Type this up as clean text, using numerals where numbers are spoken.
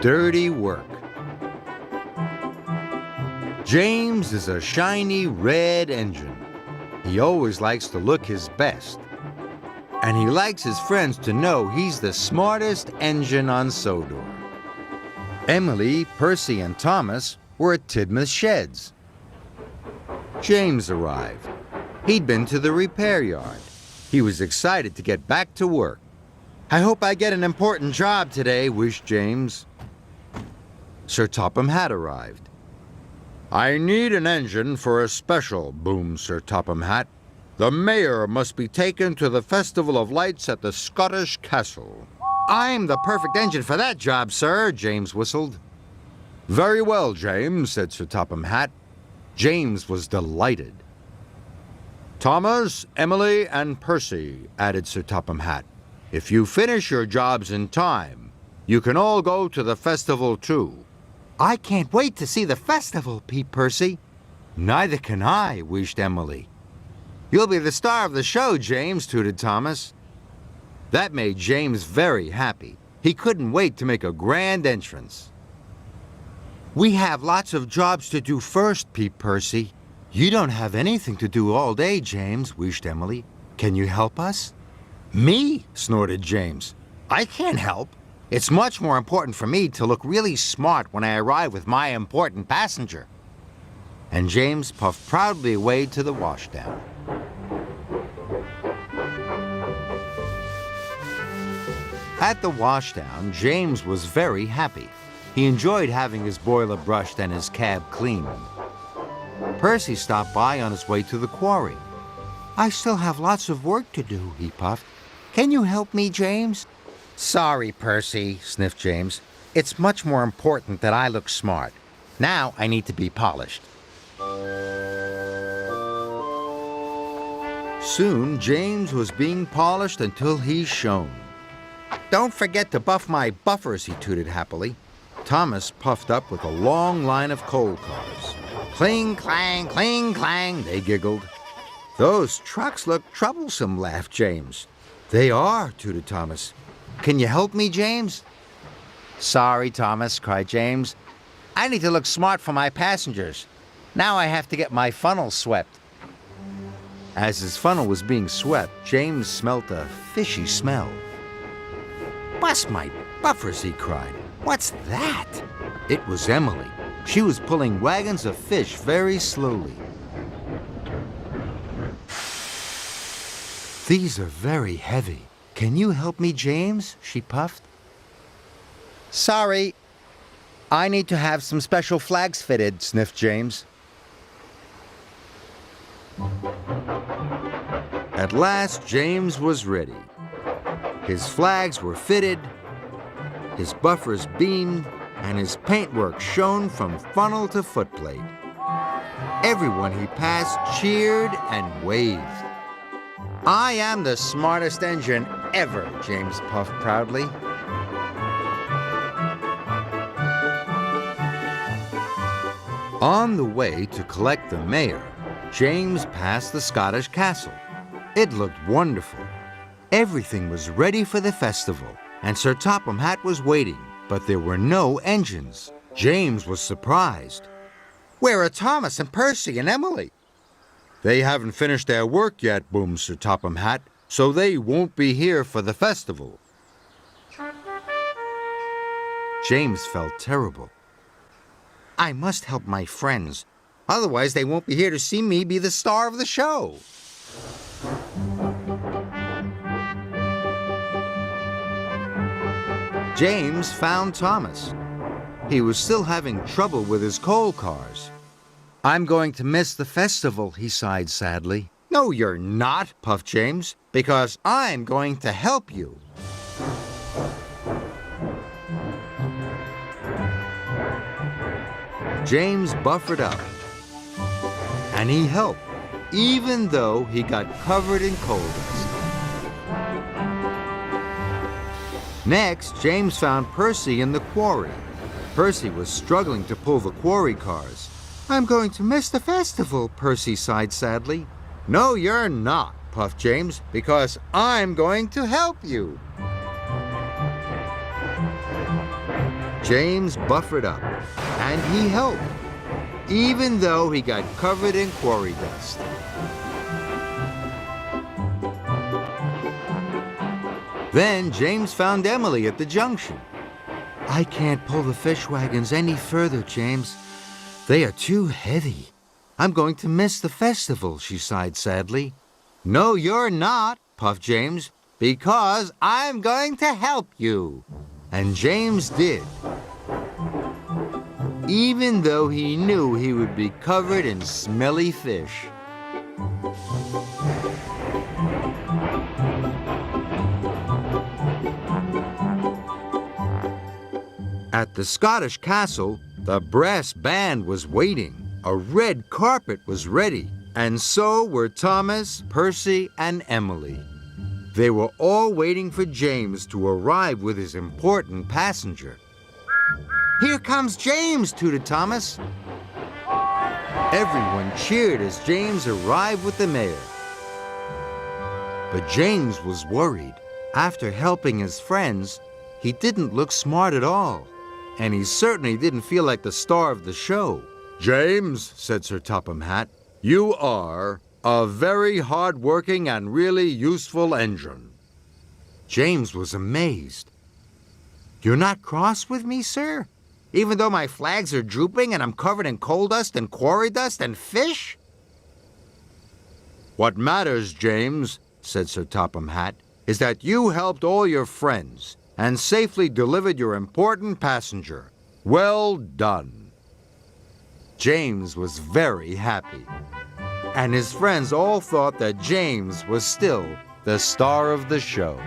dirty work. James is a shiny red engine. He always likes to look his best. And he likes his friends to know he's the smartest engine on Sodor. Emily, Percy, and Thomas were at Tidmouth Sheds. James arrived. He'd been to the repair yard. He was excited to get back to work. "I hope I get an important job today," wished James. Sir Topham Hatt arrived. "I need an engine for a special," boomed Sir Topham Hatt. "The mayor must be taken to the Festival of Lights at the Scottish Castle." "I'm the perfect engine for that job, sir," James whistled. "Very well, James," said Sir Topham Hatt. James was delighted. "Thomas, Emily, and Percy," added Sir Topham Hatt. "If you finish your jobs in time, you can all go to the festival too." "I can't wait to see the festival," peeped Percy. "Neither can I," wished Emily. "You'll be the star of the show, James," tooted Thomas. That made James very happy. He couldn't wait to make a grand entrance. "We have lots of jobs to do first," peeped Percy. "You don't have anything to do all day, James," wished Emily. "Can you help us?" "Me?" snorted James. "I can't help. It's much more important for me to look really smart when I arrive with my important passenger." And James puffed proudly away to the washdown. At the washdown, James was very happy. He enjoyed having his boiler brushed and his cab cleaned. Percy stopped by on his way to the quarry. "I still have lots of work to do," he puffed. "Can you help me, James?" "Sorry, Percy," sniffed James. "It's much more important that I look smart. Now I need to be polished." Soon, James was being polished until he shone. "Don't forget to buff my buffers," he tooted happily. Thomas puffed up with a long line of coal cars. "Cling, clang, cling, clang," they giggled. "Those trucks look troublesome," laughed James. "They are," tooted Thomas. "Can you help me, James?" "Sorry, Thomas," cried James. "I need to look smart for my passengers. Now I have to get my funnel swept." As his funnel was being swept, James smelt a fishy smell. "Bust my buffers," he cried. "What's that?" It was Emily. She was pulling wagons of fish very slowly. "These are very heavy. Can you help me, James?" she puffed. "Sorry. I need to have some special flags fitted," sniffed James. At last, James was ready. His flags were fitted, his buffers beamed, and his paintwork shone from funnel to footplate. Everyone he passed cheered and waved. "I am the smartest engine ever," James puffed proudly. On the way to collect the mayor, James passed the Scottish Castle. It looked wonderful. Everything was ready for the festival, and Sir Topham Hatt was waiting, but there were no engines. James was surprised. "Where are Thomas and Percy and Emily?" "They haven't finished their work yet," boomed Sir Topham Hatt, "so they won't be here for the festival." James felt terrible. "I must help my friends. Otherwise, they won't be here to see me be the star of the show." James found Thomas. He was still having trouble with his coal cars. "I'm going to miss the festival," he sighed sadly. "No, you're not," puffed James, "because I'm going to help you." James buffered up, and he helped, even though he got covered in coal dust. Next, James found Percy in the quarry. Percy was struggling to pull the quarry cars. "I'm going to miss the festival," Percy sighed sadly. "No, you're not," puffed James, "because I'm going to help you." James buffered up, and he helped, even though he got covered in quarry dust. Then James found Emily at the junction. "I can't pull the fish wagons any further, James. They are too heavy. I'm going to miss the festival," she sighed sadly. "No, you're not," puffed James, "because I'm going to help you." And James did, even though he knew he would be covered in smelly fish. At the Scottish castle, the brass band was waiting. A red carpet was ready, and so were Thomas, Percy, and Emily. They were all waiting for James to arrive with his important passenger. "Here comes James," tooted Thomas. Everyone cheered as James arrived with the mayor. But James was worried. After helping his friends, he didn't look smart at all, and he certainly didn't feel like the star of the show. "James," said Sir Topham Hatt, "you are a very hard-working and really useful engine." James was amazed. "You're not cross with me, sir? Even though my flags are drooping and I'm covered in coal dust and quarry dust and fish?" "What matters, James," said Sir Topham Hatt, "is that you helped all your friends and safely delivered your important passenger. Well done." James was very happy, and his friends all thought that James was still the star of the show.